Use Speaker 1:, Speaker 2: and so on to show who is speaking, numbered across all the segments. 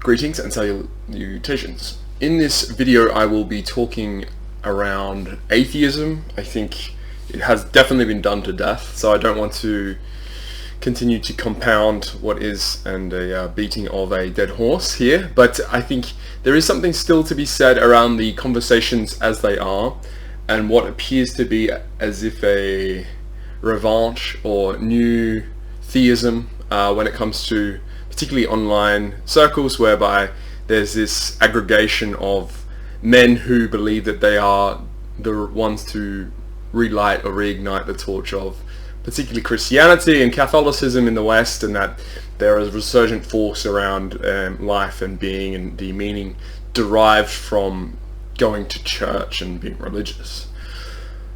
Speaker 1: Greetings and salutations. In this video I will be talking around atheism. I think it has definitely been done to death, so I don't want to continue to compound what is a beating of a dead horse here, but I think there is something still to be said around the conversations as they are and what appears to be as if a revanche or new theism when it comes to particularly online circles, whereby there's this aggregation of men who believe that they are the ones to relight or reignite the torch of particularly Christianity and Catholicism in the West, and that there is a resurgent force around life and being and the meaning derived from going to church and being religious.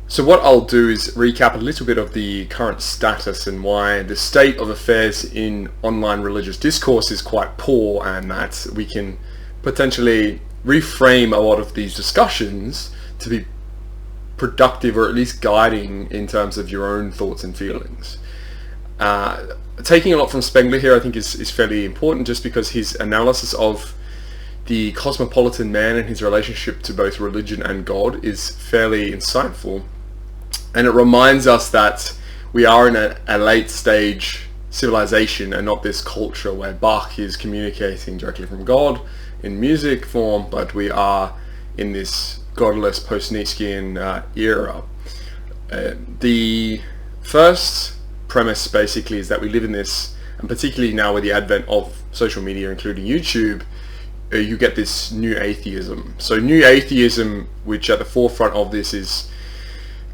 Speaker 1: So what I'll do is recap a little bit of the current status and why the state of affairs in online religious discourse is quite poor, and that we can potentially reframe a lot of these discussions to be productive or at least guiding in terms of your own thoughts and feelings. Taking a lot from Spengler here I think is fairly important, just because his analysis of the cosmopolitan man and his relationship to both religion and God is fairly insightful. And it reminds us that we are in a late stage civilization and not this culture where Bach is communicating directly from God in music form, but we are in this godless post-Nietzschean era. The first premise basically is that we live in this, and particularly now with the advent of social media including YouTube, you get this new atheism. So new atheism, which at the forefront of this is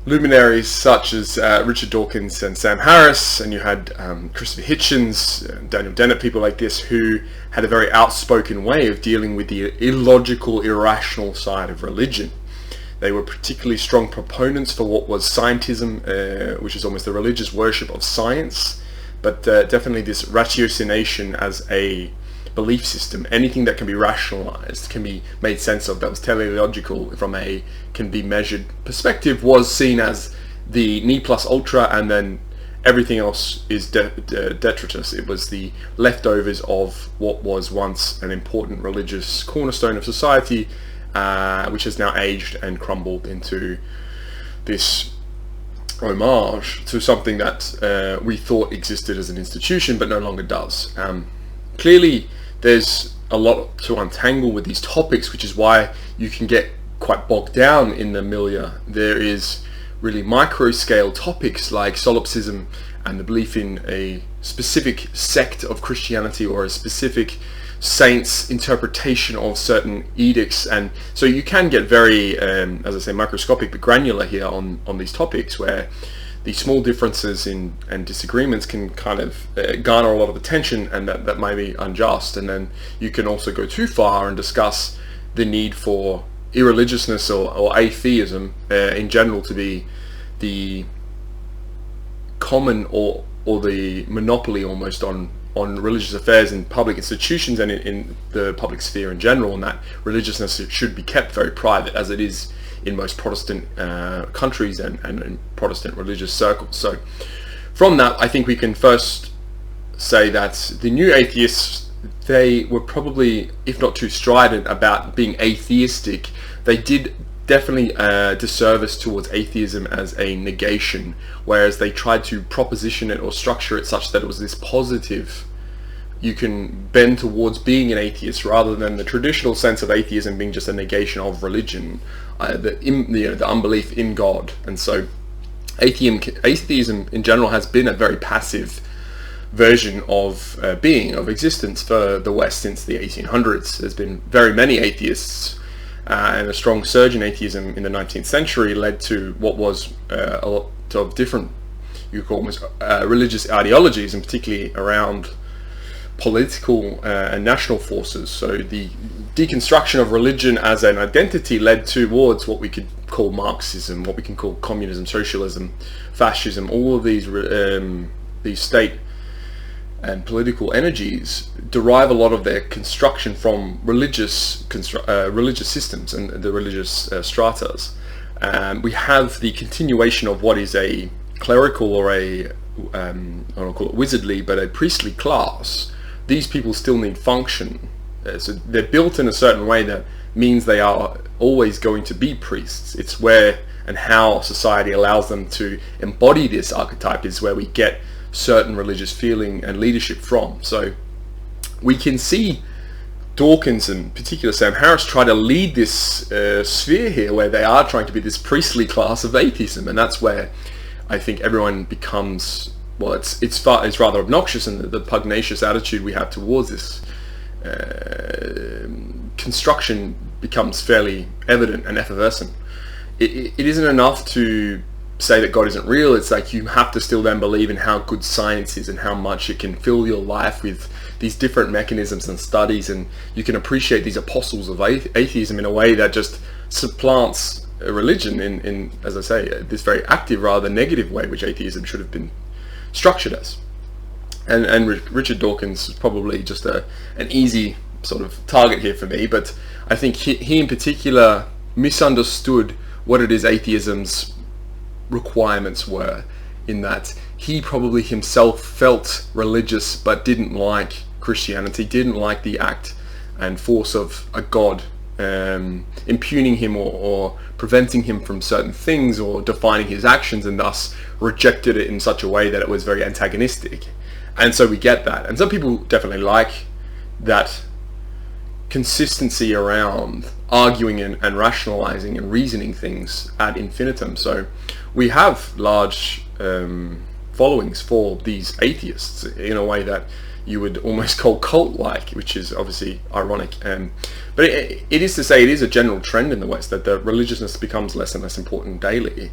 Speaker 1: luminaries such as Richard Dawkins and Sam Harris, and you had Christopher Hitchens, Daniel Dennett, people like this, who had a very outspoken way of dealing with the illogical, irrational side of religion. They were particularly strong proponents for what was scientism, which is almost the religious worship of science, but definitely this ratiocination as a belief system. Anything that can be rationalized, can be made sense of, that was teleological from a can be measured perspective, was seen as the ne plus ultra, and then everything else is detritus. It was the leftovers of what was once an important religious cornerstone of society, which has now aged and crumbled into this homage to something that we thought existed as an institution but no longer does. Clearly there's a lot to untangle with these topics, which is why you can get quite bogged down in the milieu. There is really micro scale topics like solipsism and the belief in a specific sect of Christianity or a specific saint's interpretation of certain edicts, and so you can get very, as I say, microscopic but granular here on these topics, where the small differences and disagreements can kind of garner a lot of attention, and that may be unjust. And then you can also go too far and discuss the need for irreligiousness or atheism in general to be the common or the monopoly almost on religious affairs in public institutions and in the public sphere in general, and that religiousness should be kept very private, as it is in most Protestant countries and in Protestant religious circles. So from that, I think we can first say that the new atheists, they were probably, if not too strident about being atheistic, they did definitely disservice towards atheism as a negation, whereas they tried to proposition it or structure it such that it was this positive, you can bend towards being an atheist, rather than the traditional sense of atheism being just a negation of religion, the unbelief in God. And so atheism in general has been a very passive version of being, of existence for the West since the 1800s. There's been very many atheists, and a strong surge in atheism in the 19th century led to what was a lot of different, you could call almost religious ideologies, and particularly around political and national forces. So the deconstruction of religion as an identity led towards what we could call Marxism, what we can call communism, socialism, fascism. All of these state and political energies derive a lot of their construction from religious systems and the religious stratas. We have the continuation of what is a clerical or I don't call it wizardly, but a priestly class. These people still need function So they're built in a certain way that means they are always going to be priests. It's where and how society allows them to embody this archetype is where we get certain religious feeling and leadership from. So we can see Dawkins and in particular Sam Harris try to lead this sphere here where they are trying to be this priestly class of atheism, and that's where I think everyone becomes, well, it's rather obnoxious, and the pugnacious attitude we have towards this construction becomes fairly evident and effervescent. It isn't enough to say that God isn't real. It's like you have to still then believe in how good science is and how much it can fill your life with these different mechanisms and studies, and you can appreciate these apostles of atheism in a way that just supplants a religion in, as I say, this very active rather than negative way which atheism should have been structured as. And Richard Dawkins is probably just an easy sort of target here for me, but I think he in particular misunderstood what it is atheism's requirements were, in that he probably himself felt religious but didn't like Christianity, didn't like the act and force of a god impugning him or preventing him from certain things or defining his actions, and thus rejected it in such a way that it was very antagonistic. And so we get that, and some people definitely like that consistency around arguing and rationalizing and reasoning things ad infinitum. So we have large followings for these atheists in a way that you would almost call cult-like, which is obviously ironic. But it is to say, it is a general trend in the West that the religiousness becomes less and less important daily.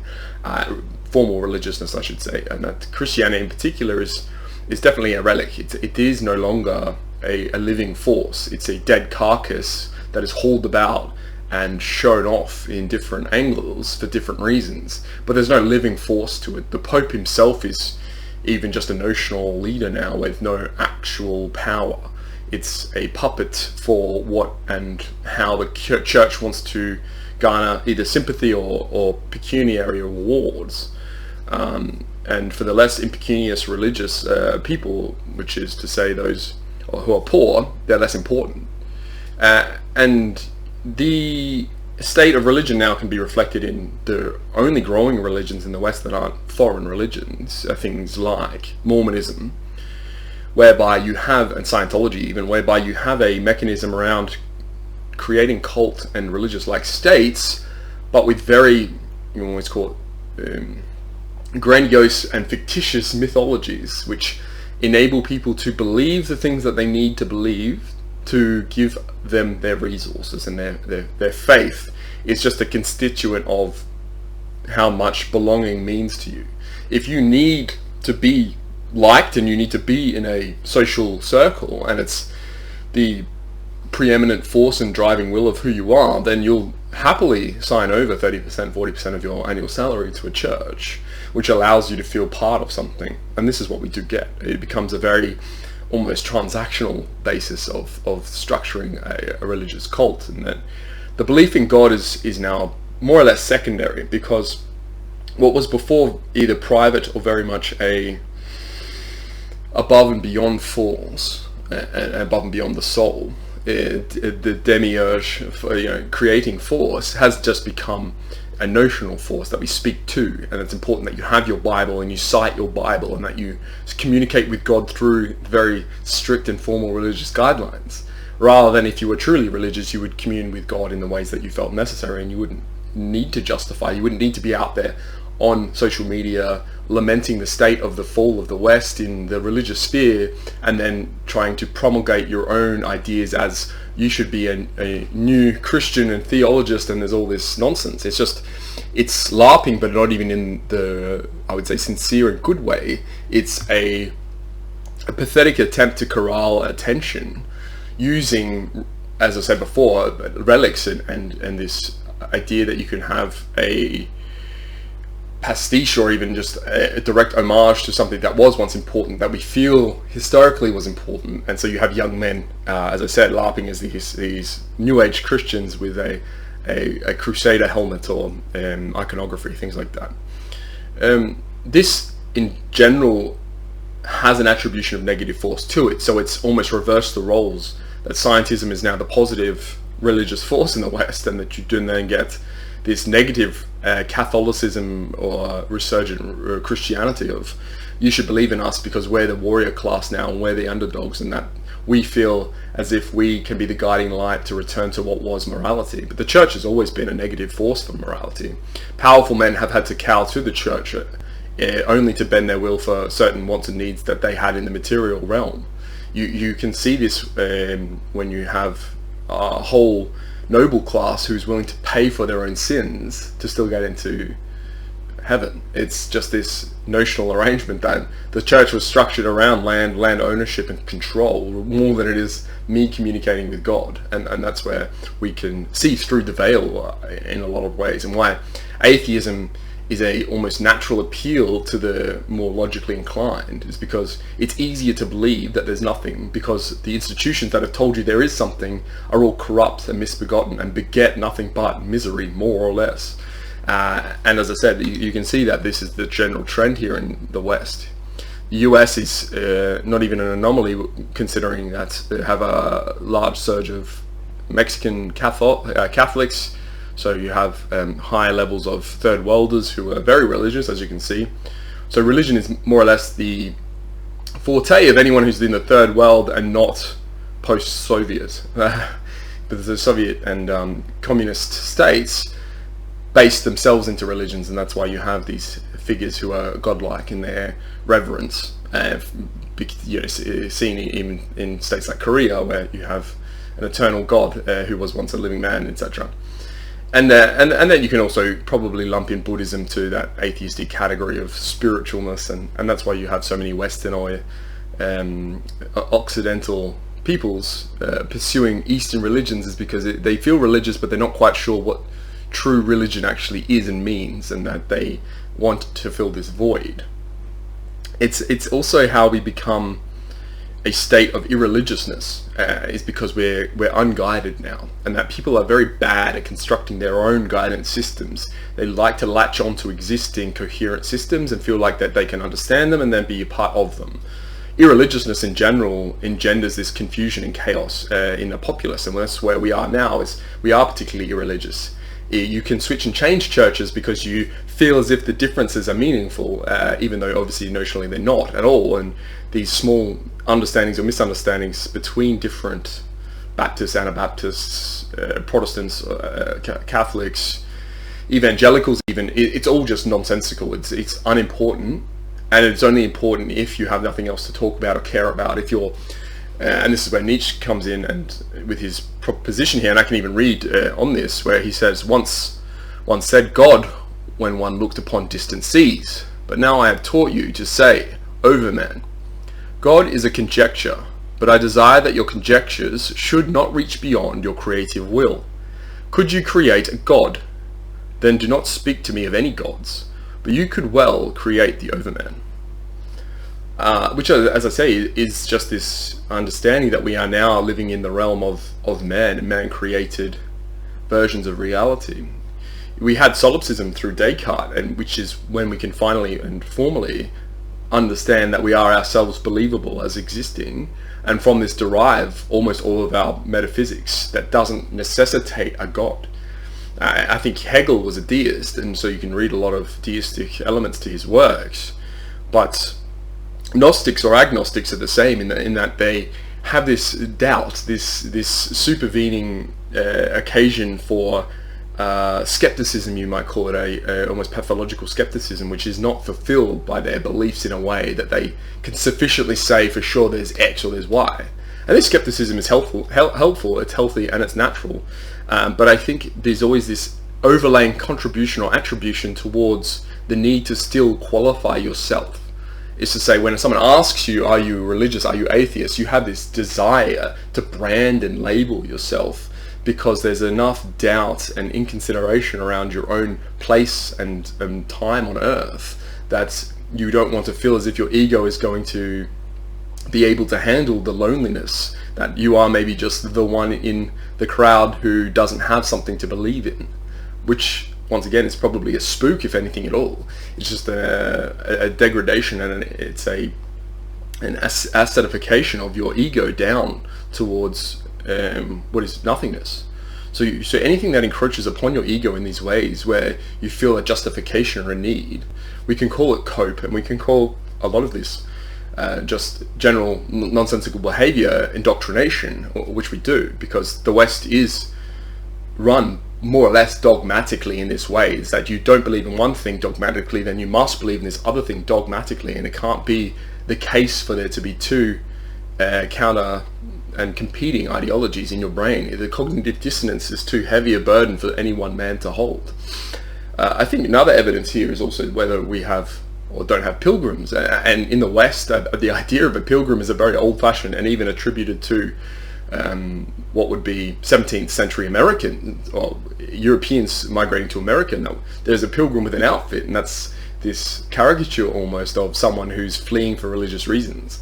Speaker 1: Formal religiousness, I should say, and that Christianity in particular is definitely a relic. It is no longer a living force. It's a dead carcass that is hauled about and shown off in different angles for different reasons, but there's no living force to it. The Pope himself is even just a notional leader now with no actual power. It's a puppet for what and how the church wants to garner either sympathy or pecuniary rewards. And for the less impecunious religious people, which is to say those who are poor, they're less important. And the state of religion now can be reflected in the only growing religions in the West that aren't foreign religions, things like Mormonism, whereby you have, and Scientology even, whereby you have a mechanism around creating cult and religious-like states, but with very, you always call it, grandiose and fictitious mythologies, which enable people to believe the things that they need to believe to give them their resources, and their faith is just a constituent of how much belonging means to you. If you need to be liked and you need to be in a social circle, and it's the preeminent force and driving will of who you are, then you'll happily sign over 30%, 40% of your annual salary to a church, which allows you to feel part of something. And this is what we do get. It becomes a very almost transactional basis of structuring a religious cult, and that the belief in God is now more or less secondary, because what was before either private or very much a above and beyond force, and above and beyond the soul, the demiurge, creating force, has just become a notional force that we speak to. And it's important that you have your Bible and you cite your Bible, and that you communicate with God through very strict and formal religious guidelines, rather than if you were truly religious, you would commune with God in the ways that you felt necessary, and you wouldn't need to justify, you wouldn't need to be out there on social media lamenting the state of the fall of the West in the religious sphere, and then trying to promulgate your own ideas as you should be a new Christian and theologist, and there's all this nonsense. It's LARPing, but not even in the, I would say, sincere and good way. It's a pathetic attempt to corral attention using, as I said before, relics and this idea that you can have a pastiche or even just a direct homage to something that was once important, that we feel historically was important. And so you have young men, as I said, LARPing as these New Age Christians with a crusader helmet or iconography, things like that. This in general has an attribution of negative force to it, so it's almost reversed the roles that scientism is now the positive religious force in the West, and that you do then get this negative Catholicism or resurgent Christianity of, you should believe in us because we're the warrior class now and we're the underdogs, and that we feel as if we can be the guiding light to return to what was morality. But the church has always been a negative force for morality. Powerful men have had to cower to the church only to bend their will for certain wants and needs that they had in the material realm. You can see this when you have a whole noble class who's willing to pay for their own sins to still get into heaven. It's just this notional arrangement that the church was structured around land ownership and control more than it is me communicating with God, and that's where we can see through the veil in a lot of ways, and why atheism is a almost natural appeal to the more logically inclined, is because it's easier to believe that there's nothing, because the institutions that have told you there is something are all corrupt and misbegotten and beget nothing but misery, more or less. And as I said, you can see that this is the general trend here in the West. The US is not even an anomaly, considering that they have a large surge of Mexican Catholics. So you have high levels of third worlders who are very religious, as you can see. So religion is more or less the forte of anyone who's in the third world and not post-Soviet. But the Soviet and communist states based themselves into religions, and that's why you have these figures who are godlike in their reverence. Seen even in states like Korea, where you have an eternal God who was once a living man, etc. And then you can also probably lump in Buddhism to that atheistic category of spiritualness, and that's why you have so many Western or Occidental peoples pursuing Eastern religions, is because they feel religious, but they're not quite sure what true religion actually is and means, and that they want to fill this void. It's also how we become a state of irreligiousness, is because we're unguided now, and that people are very bad at constructing their own guidance systems. They like to latch on to existing coherent systems and feel like that they can understand them and then be a part of them. Irreligiousness in general engenders this confusion and chaos in the populace, and that's where we are now. Is we are particularly irreligious. You can switch and change churches because you feel as if the differences are meaningful, even though obviously notionally they're not at all. And these small understandings or misunderstandings between different Baptists, Anabaptists, Protestants, Catholics, evangelicals even, it's all just nonsensical. It's unimportant, and it's only important if you have nothing else to talk about or care about. If you're and this is where Nietzsche comes in, and with his proposition here, and I can even read on this, where he says, once one said God when one looked upon distant seas, but now I have taught you to say, overman. God is a conjecture, but I desire that your conjectures should not reach beyond your creative will. Could you create a God? Then do not speak to me of any gods, but you could well create the overman. Which, as I say, is just this understanding that we are now living in the realm of man and man-created versions of reality. We had solipsism through Descartes, and which is when we can finally and formally understand that we are ourselves believable as existing, and from this derive almost all of our metaphysics that doesn't necessitate a God. I think Hegel was a deist, and so you can read a lot of deistic elements to his works, but Gnostics or agnostics are the same in that they have this doubt, this supervening occasion for skepticism, you might call it, a almost pathological skepticism, which is not fulfilled by their beliefs in a way that they can sufficiently say for sure there's X or there's Y. And this skepticism is helpful, it's healthy, and it's natural. But I think there's always this overlaying contribution or attribution towards the need to still qualify yourself. Is to say, when someone asks you, are you religious, are you atheist, you have this desire to brand and label yourself, because there's enough doubt and inconsideration around your own place and time on earth that you don't want to feel as if your ego is going to be able to handle the loneliness, that you are maybe just the one in the crowd who doesn't have something to believe in, which once again is probably a spook, if anything at all. It's just a degradation, and it's an assetification of your ego down towards what is nothingness. So anything that encroaches upon your ego in these ways, where you feel a justification or a need, we can call it cope, and we can call a lot of this just general nonsensical behavior indoctrination, which we do, because the West is run more or less dogmatically in this way. Is that you don't believe in one thing dogmatically, then you must believe in this other thing dogmatically, and it can't be the case for there to be two counter and competing ideologies in your brain. The cognitive dissonance is too heavy a burden for any one man to hold. I think another evidence here is also whether we have or don't have pilgrims. And in the West, the idea of a pilgrim is a very old-fashioned and even attributed to what would be 17th century American or Europeans migrating to America. Now, there's a pilgrim with an outfit, and that's this caricature almost of someone who's fleeing for religious reasons.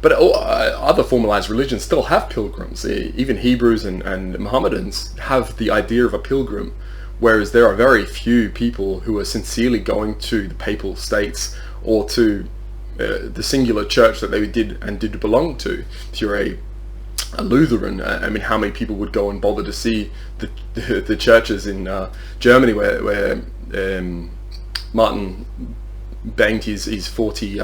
Speaker 1: But other formalized religions still have pilgrims. Even Hebrews and Mohammedans have the idea of a pilgrim, whereas there are very few people who are sincerely going to the papal states or to the singular church that they did belong to. If you're a Lutheran, I mean, how many people would go and bother to see the churches in Germany where Martin banged his 40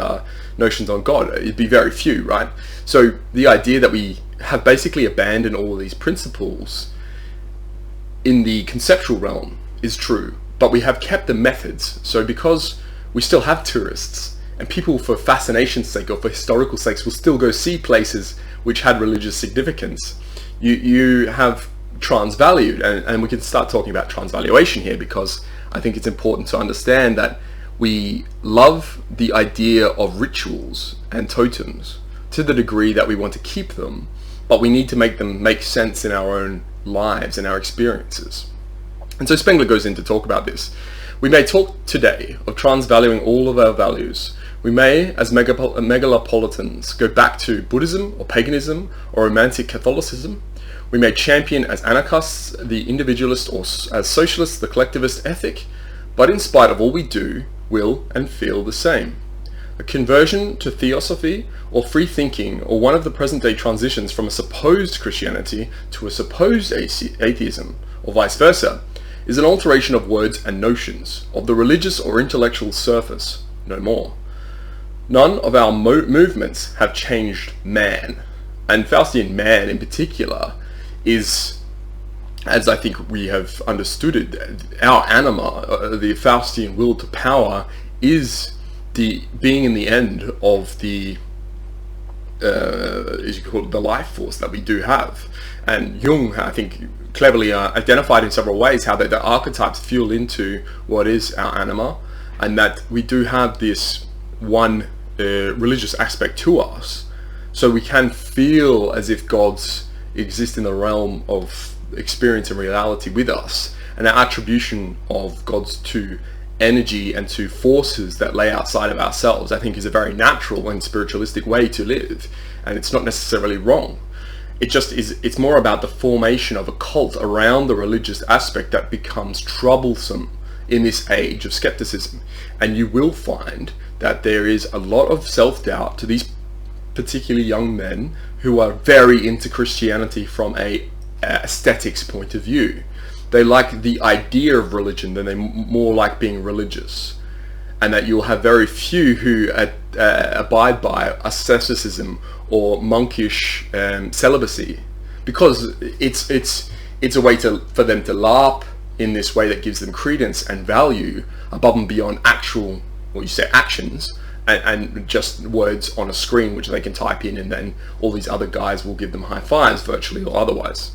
Speaker 1: notions on God? It'd be very few, right? So the idea that we have basically abandoned all of these principles in the conceptual realm is true, but we have kept the methods. So because we still have tourists, and people for fascination's sake or for historical sakes will still go see places which had religious significance, you have transvalued, and we can start talking about transvaluation here, because I think it's important to understand that we love the idea of rituals and totems to the degree that we want to keep them, but we need to make them make sense in our own lives and our experiences. And so Spengler goes in to talk about this. We may talk today of transvaluing all of our values. We may, as megalopolitans, go back to Buddhism or paganism or romantic Catholicism. We may champion as anarchists the individualist, or as socialists the collectivist ethic, but in spite of all we do, will and feel the same. A conversion to theosophy or free thinking, or one of the present day transitions from a supposed Christianity to a supposed atheism, or vice versa, is an alteration of words and notions, of the religious or intellectual surface, no more. None of our movements have changed man, and Faustian man in particular is, as I think we have understood it, our anima, the Faustian will to power, is the being in the end of the as you call it, the life force that we do have. And Jung, I think, cleverly identified in several ways how the archetypes fuel into what is our anima, and that we do have this one religious aspect to us, so we can feel as if gods exist in the realm of experience and reality with us, and our attribution of gods to energy and to forces that lay outside of ourselves, I think, is a very natural and spiritualistic way to live, and it's not necessarily wrong. It just is, it's more about the formation of a cult around the religious aspect that becomes troublesome in this age of skepticism. And you will find that there is a lot of self-doubt to these particularly young men who are very into Christianity from a aesthetics point of view. They like the idea of religion than they more like being religious, and that you'll have very few who abide by asceticism or monkish celibacy, because it's a way for them to LARP in this way that gives them credence and value above and beyond actual, what you say, actions, and just words on a screen which they can type in, and then all these other guys will give them high fives, virtually or otherwise.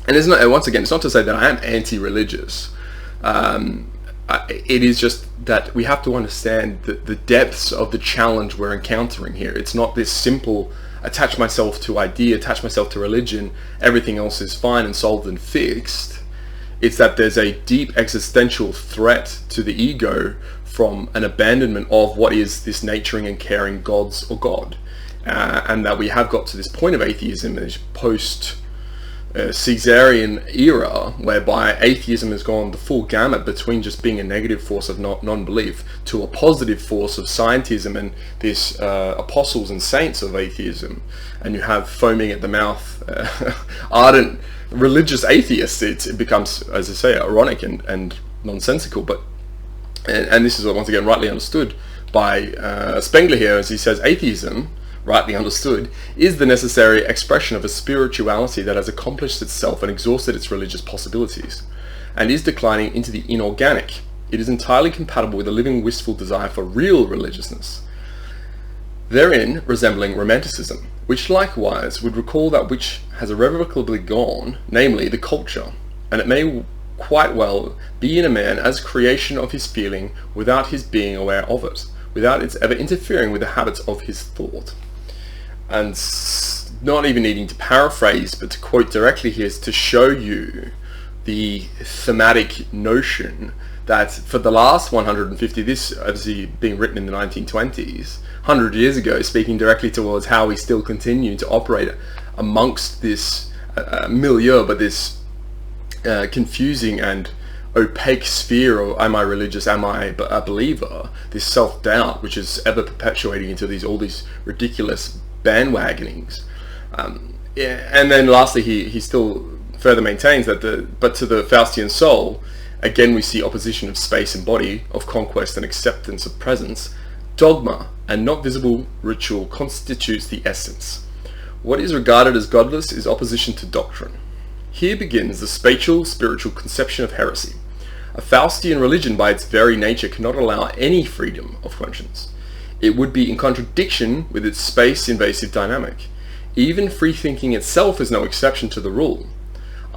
Speaker 1: And it's not, once again, it's not to say that I am anti-religious. It is just that we have to understand the depths of the challenge we're encountering here. It's not this simple attach myself to idea, attach myself to religion, everything else is fine and solved and fixed. It's that there's a deep existential threat to the ego from an abandonment of what is this naturing and caring gods or God. And that we have got to this point of atheism, this post Caesarian era, whereby atheism has gone the full gamut between just being a negative force of non-belief to a positive force of scientism and this apostles and saints of atheism, and you have foaming at the mouth ardent religious atheists, it becomes, as I say, ironic and nonsensical. But and this is once again rightly understood by Spengler here, as he says, atheism, rightly understood, is the necessary expression of a spirituality that has accomplished itself and exhausted its religious possibilities, and is declining into the inorganic. It is entirely compatible with a living wistful desire for real religiousness, therein resembling romanticism, which likewise would recall that which has irrevocably gone, namely the culture, and it may quite well be in a man as creation of his feeling without his being aware of it, without its ever interfering with the habits of his thought. And not even needing to paraphrase, but to quote directly here, is to show you the thematic notion that for the last 150, this obviously being written in the 1920s, 100 years ago, speaking directly towards how we still continue to operate amongst this milieu, but this confusing and opaque sphere of am I religious, am I a believer, this self-doubt which is ever perpetuating into all these ridiculous bandwagonings. And then lastly he still further maintains that but to the Faustian soul, again we see opposition of space and body, of conquest and acceptance of presence. Dogma and not visible ritual constitutes the essence. What is regarded as godless is opposition to doctrine. Here begins the spatial spiritual conception of heresy. A Faustian religion by its very nature cannot allow any freedom of conscience. It would be in contradiction with its space-invasive dynamic. Even free thinking itself is no exception to the rule.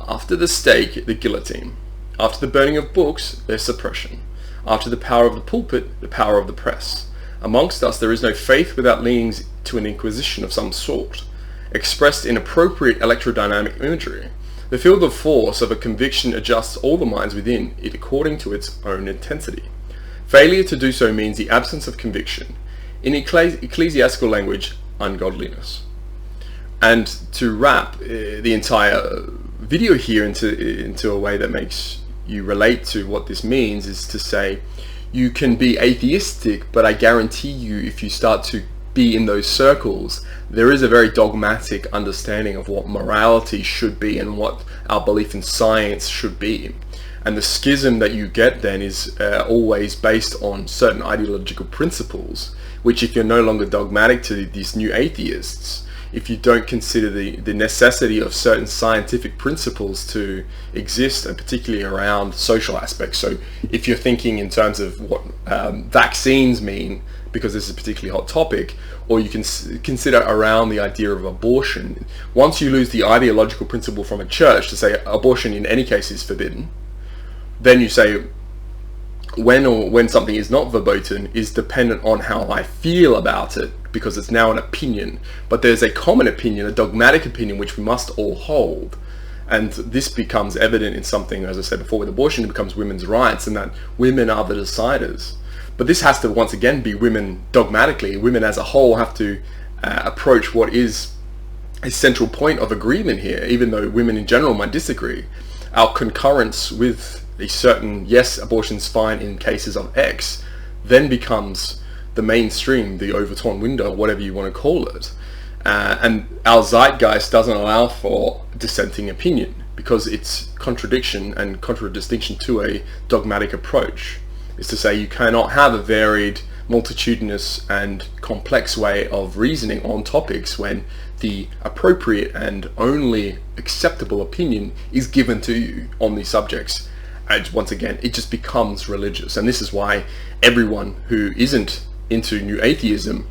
Speaker 1: After the stake, the guillotine. After the burning of books, their suppression. After the power of the pulpit, the power of the press. Amongst us there is no faith without leanings to an inquisition of some sort, expressed in appropriate electrodynamic imagery. The field of force of a conviction adjusts all the minds within it according to its own intensity. Failure to do so means the absence of conviction. In ecclesiastical language, ungodliness. And to wrap the entire video here into a way that makes you relate to what this means is to say, you can be atheistic, but I guarantee you if you start to be in those circles, there is a very dogmatic understanding of what morality should be and what our belief in science should be. And the schism that you get then is always based on certain ideological principles, which if you're no longer dogmatic to these new atheists, if you don't consider the necessity of certain scientific principles to exist, and particularly around social aspects. So if you're thinking in terms of what vaccines mean, because this is a particularly hot topic, or you can consider around the idea of abortion. Once you lose the ideological principle from a church to say abortion in any case is forbidden, then you say when something is not verboten is dependent on how I feel about it, because it's now an opinion. But there's a common opinion, a dogmatic opinion, which we must all hold. And this becomes evident in something, as I said before, with abortion, it becomes women's rights, and that women are the deciders. But this has to once again be women dogmatically. Women as a whole have to approach what is a central point of agreement here, even though women in general might disagree. Our concurrence with a certain, yes, abortion's fine in cases of X, then becomes the mainstream, the overtorn window, whatever you want to call it. And our zeitgeist doesn't allow for dissenting opinion, because it's contradiction and contradistinction to a dogmatic approach. Is to say you cannot have a varied, multitudinous and complex way of reasoning on topics when the appropriate and only acceptable opinion is given to you on these subjects. And once again, it just becomes religious. And this is why everyone who isn't into New Atheism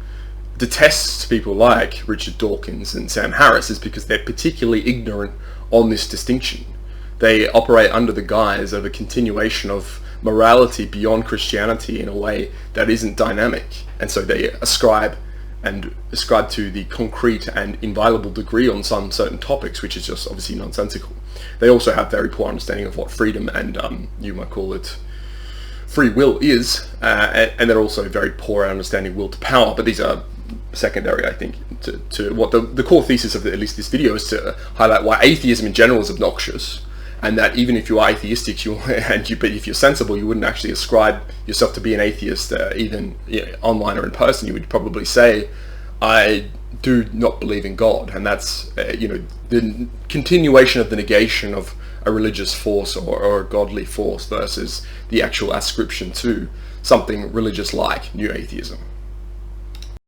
Speaker 1: detests people like Richard Dawkins and Sam Harris, is because they're particularly ignorant on this distinction. They operate under the guise of a continuation of morality beyond Christianity in a way that isn't dynamic, and so they ascribe to the concrete and inviolable degree on some certain topics, which is just obviously nonsensical. They also have very poor understanding of what freedom and you might call it free will is, and they're also very poor at understanding will to power. But these are secondary, I think, to what the core thesis of at least this video is to highlight why atheism in general is obnoxious, and that even if you are atheistic, but if you're sensible, you wouldn't actually ascribe yourself to be an atheist, even online or in person. You would probably say, I do not believe in God, and that's the continuation of the negation of a religious force or a godly force versus the actual ascription to something religious like new atheism.